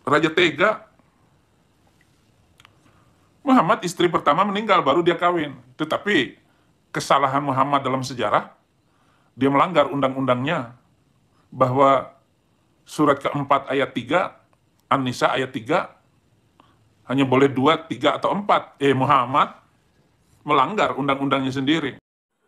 Raja tega. Muhammad istri pertama meninggal, baru dia kawin. Tetapi kesalahan Muhammad dalam sejarah, dia melanggar undang-undangnya, bahwa surat keempat ayat 3, An-Nisa ayat 3, hanya boleh 2, 3, atau 4. Muhammad melanggar undang-undangnya sendiri.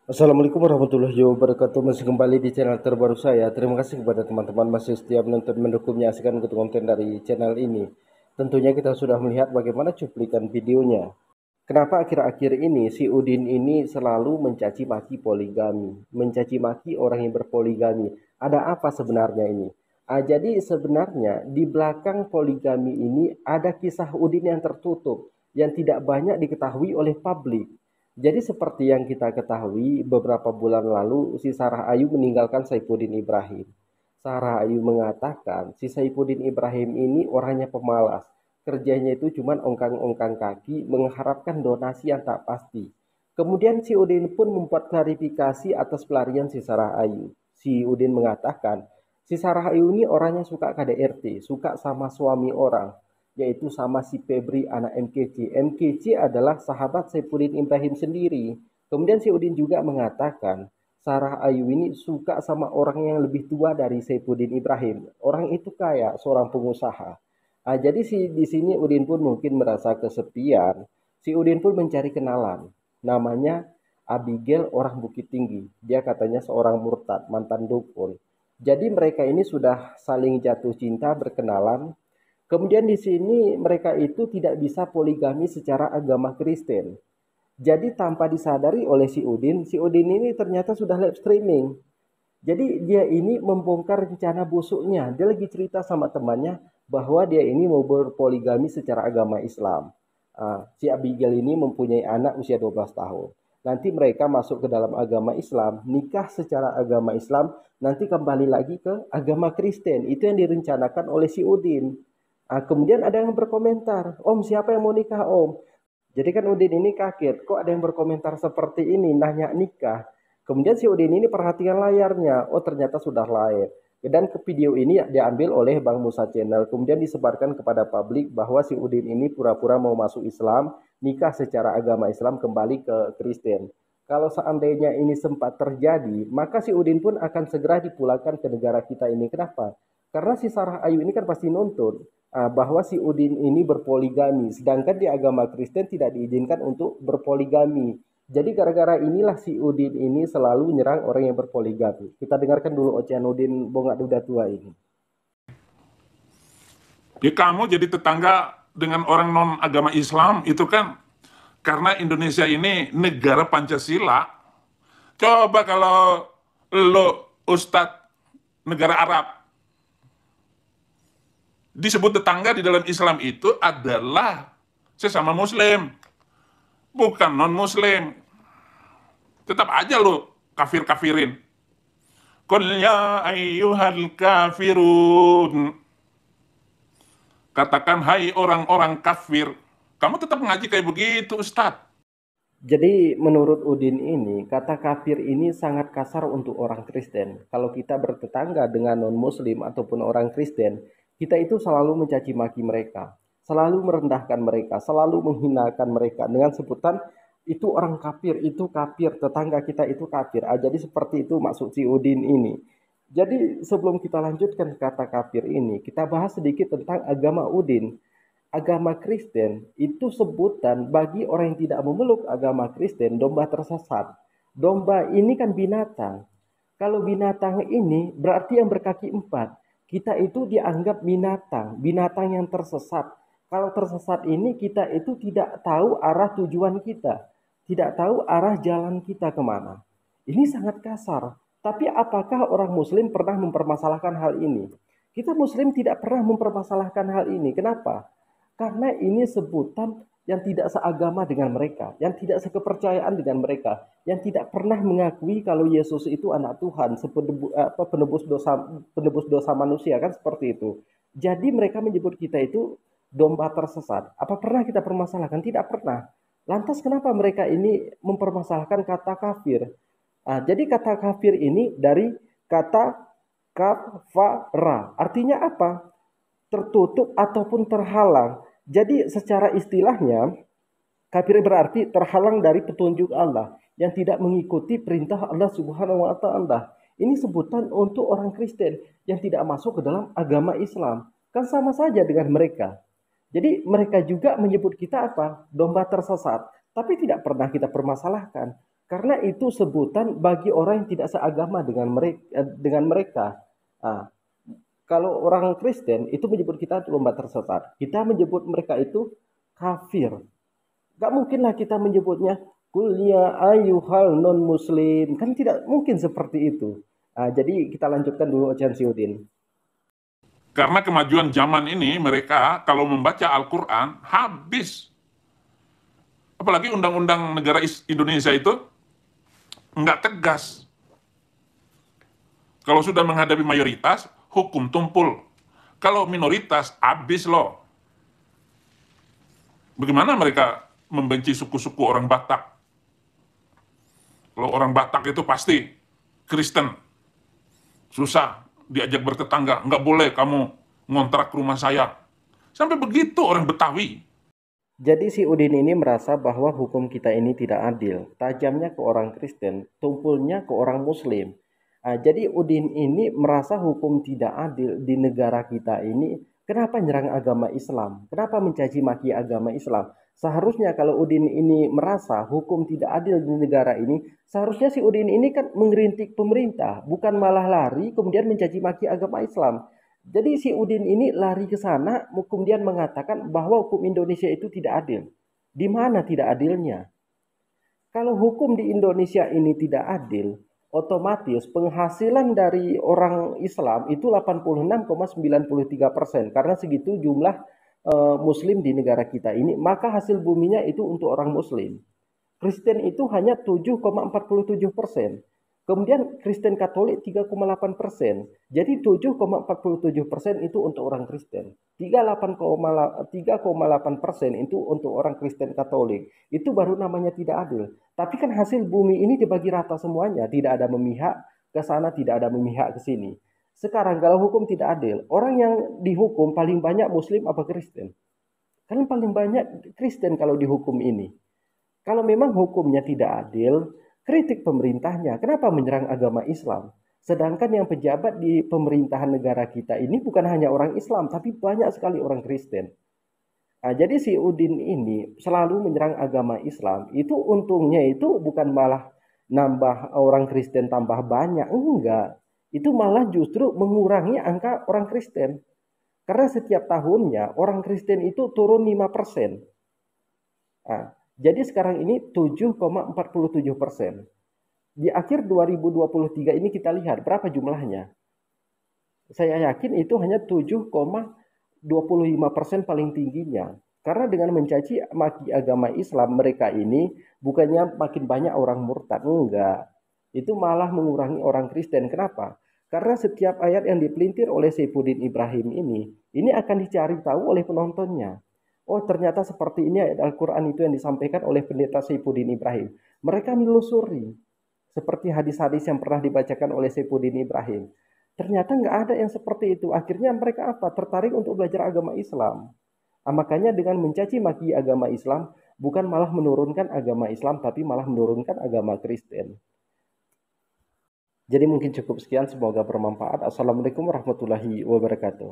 Assalamualaikum warahmatullahi wabarakatuh. Masih kembali di channel terbaru saya. Terima kasih kepada teman-teman masih setia menonton, mendukung, menyaksikan konten dari channel ini. Tentunya kita sudah melihat bagaimana cuplikan videonya. Kenapa akhir-akhir ini si Udin ini selalu mencaci maki poligami, mencaci maki orang yang berpoligami? Ada apa sebenarnya ini? Jadi sebenarnya di belakang poligami ini ada kisah Udin yang tertutup, yang tidak banyak diketahui oleh publik. Jadi seperti yang kita ketahui, beberapa bulan lalu si Sarah Ayu meninggalkan Saifuddin Ibrahim. Sarah Ayu mengatakan si Saifuddin Ibrahim ini orangnya pemalas. Kerjanya itu cuma ongkang-ongkang kaki, mengharapkan donasi yang tak pasti. Kemudian si Udin pun membuat klarifikasi atas pelarian si Sarah Ayu. Si Udin mengatakan, si Sarah Ayu ini orangnya suka KDRT, suka sama suami orang, yaitu sama si Febri anak MKC. MKC adalah sahabat Saifuddin Ibrahim sendiri. Kemudian si Udin juga mengatakan, Sarah Ayu ini suka sama orang yang lebih tua dari Saifuddin Ibrahim. Orang itu kaya, seorang pengusaha. Jadi di sini Udin pun mungkin merasa kesepian. Si Udin pun mencari kenalan. Namanya Abigail orang Bukit Tinggi. Dia katanya seorang murtad, mantan dukun. Jadi mereka ini sudah saling jatuh cinta, berkenalan. Kemudian di sini mereka itu tidak bisa poligami secara agama Kristen. Jadi tanpa disadari oleh si Udin ini ternyata sudah live streaming. Jadi dia ini membongkar rencana busuknya. Dia lagi cerita sama temannya bahwa dia ini mau berpoligami secara agama Islam. Si Abigail ini mempunyai anak usia 12 tahun. Nanti mereka masuk ke dalam agama Islam, nikah secara agama Islam, nanti kembali lagi ke agama Kristen. Itu yang direncanakan oleh si Udin. Kemudian ada yang berkomentar, Om siapa yang mau nikah Om? Jadi kan Udin ini kaget, kok ada yang berkomentar seperti ini, nanya nikah. Kemudian si Udin ini perhatikan layarnya, oh ternyata sudah live. Dan ke video ini diambil oleh Bang Musa Channel, kemudian disebarkan kepada publik bahwa si Udin ini pura-pura mau masuk Islam, nikah secara agama Islam kembali ke Kristen. Kalau seandainya ini sempat terjadi, maka si Udin pun akan segera dipulangkan ke negara kita ini. Kenapa? Karena si Sarah Ayu ini kan pasti nuntut bahwa si Udin ini berpoligami, sedangkan di agama Kristen tidak diizinkan untuk berpoligami. Jadi gara-gara inilah si Udin ini selalu menyerang orang yang berpoligami. Kita dengarkan dulu ocehan Udin Bongak Duda Tua ini. Ya kamu jadi tetangga dengan orang non agama Islam itu kan karena Indonesia ini negara Pancasila. Coba kalau lo Ustadz negara Arab, disebut tetangga di dalam Islam itu adalah sesama Muslim, bukan non Muslim. Tetap aja lo kafir-kafirin. Qul ya ayyuhal kafirun. Katakan hai orang-orang kafir. Kamu tetap ngaji kayak begitu Ustadz. Jadi menurut Udin ini, kata kafir ini sangat kasar untuk orang Kristen. Kalau kita bertetangga dengan non-Muslim ataupun orang Kristen, kita itu selalu mencaci maki mereka, selalu merendahkan mereka, selalu menghinakan mereka dengan sebutan itu orang kafir, itu kafir, tetangga kita itu kafir. Jadi seperti itu maksud si Udin ini. Jadi sebelum kita lanjutkan kata kafir ini, kita bahas sedikit tentang agama Udin. Agama Kristen itu sebutan bagi orang yang tidak memeluk agama Kristen, domba tersesat. Domba ini kan binatang. Kalau binatang ini berarti yang berkaki empat. Kita itu dianggap binatang, binatang yang tersesat. Kalau tersesat ini kita itu tidak tahu arah tujuan kita, tidak tahu arah jalan kita kemana. Ini sangat kasar. Tapi apakah orang Muslim pernah mempermasalahkan hal ini? Kita Muslim tidak pernah mempermasalahkan hal ini. Kenapa? Karena ini sebutan yang tidak seagama dengan mereka, yang tidak sekepercayaan dengan mereka, yang tidak pernah mengakui kalau Yesus itu anak Tuhan, penebus dosa manusia, kan seperti itu. Jadi mereka menyebut kita itu domba tersesat. Apa pernah kita permasalahkan? Tidak pernah. Lantas kenapa mereka ini mempermasalahkan kata kafir? Jadi kata kafir ini dari kata kafara. Artinya apa? tertutup ataupun terhalang. Jadi secara istilahnya, kafir berarti terhalang dari petunjuk Allah yang tidak mengikuti perintah Allah Subhanahu wa taala. Ini sebutan untuk orang Kristen yang tidak masuk ke dalam agama Islam. Kan sama saja dengan mereka. Jadi mereka juga menyebut kita apa? Domba tersesat. Tapi tidak pernah kita permasalahkan. Karena itu sebutan bagi orang yang tidak seagama dengan mereka. Nah, kalau orang Kristen itu menyebut kita domba tersesat. Kita menyebut mereka itu kafir. Gak mungkinlah kita menyebutnya kuliah ayuhal non muslim, kan tidak mungkin seperti itu. Jadi kita lanjutkan dulu Ocean Siudin. Karena kemajuan zaman ini, mereka kalau membaca Al-Quran, habis. Apalagi undang-undang negara Indonesia itu nggak tegas. Kalau sudah menghadapi mayoritas, hukum tumpul. Kalau minoritas, habis loh. Bagaimana mereka membenci suku-suku orang Batak? Kalau orang Batak itu pasti Kristen. Susah diajak bertetangga, nggak boleh kamu ngontrak rumah saya. Sampai begitu orang Betawi. Jadi si Udin ini merasa bahwa hukum kita ini tidak adil. Tajamnya ke orang Kristen, tumpulnya ke orang Muslim. Jadi Udin ini merasa hukum tidak adil di negara kita ini. Kenapa nyerang agama Islam? Kenapa mencaci maki agama Islam? Seharusnya kalau Udin ini merasa hukum tidak adil di negara ini, seharusnya si Udin ini kan mengkritik pemerintah, bukan malah lari kemudian mencaci maki agama Islam. Jadi si Udin ini lari ke sana kemudian mengatakan bahwa hukum Indonesia itu tidak adil. Di mana tidak adilnya? Kalau hukum di Indonesia ini tidak adil, otomatis penghasilan dari orang Islam itu 86,93%. Karena segitu jumlah Muslim di negara kita ini, maka hasil buminya itu untuk orang Muslim. Kristen itu hanya 7,47%. Kemudian Kristen Katolik 3,8%. Jadi 7,47% itu untuk orang Kristen. 3,8% itu untuk orang Kristen Katolik. Itu baru namanya tidak adil. Tapi kan hasil bumi ini dibagi rata semuanya. Tidak ada memihak ke sana, tidak ada memihak ke sini. Sekarang kalau hukum tidak adil, orang yang dihukum paling banyak Muslim apa Kristen? Kan paling banyak Kristen kalau dihukum ini. Kalau memang hukumnya tidak adil, kritik pemerintahnya. Kenapa menyerang agama Islam? Sedangkan yang pejabat di pemerintahan negara kita ini bukan hanya orang Islam, tapi banyak sekali orang Kristen. Jadi si Udin ini selalu menyerang agama Islam. Itu untungnya itu bukan malah nambah orang Kristen tambah banyak. Enggak. Itu malah justru mengurangi angka orang Kristen. Karena setiap tahunnya orang Kristen itu turun 5%. Jadi sekarang ini 7,47%. Di akhir 2023 ini kita lihat berapa jumlahnya. Saya yakin itu hanya 7,25% paling tingginya. Karena dengan mencaci maki agama Islam mereka ini bukannya makin banyak orang murtad. Enggak. Itu malah mengurangi orang Kristen. Kenapa? Karena setiap ayat yang dipelintir oleh Saifuddin Ibrahim ini akan dicari tahu oleh penontonnya. Oh ternyata seperti ini ayat Al-Quran itu yang disampaikan oleh pendeta Saifuddin Ibrahim. Mereka menelusuri. Seperti hadis-hadis yang pernah dibacakan oleh Saifuddin Ibrahim. Ternyata nggak ada yang seperti itu. Akhirnya mereka apa? Tertarik untuk belajar agama Islam. Makanya dengan mencaci maki agama Islam, bukan malah menurunkan agama Islam, tapi malah menurunkan agama Kristen. Jadi mungkin cukup sekian, semoga bermanfaat. Assalamualaikum warahmatullahi wabarakatuh.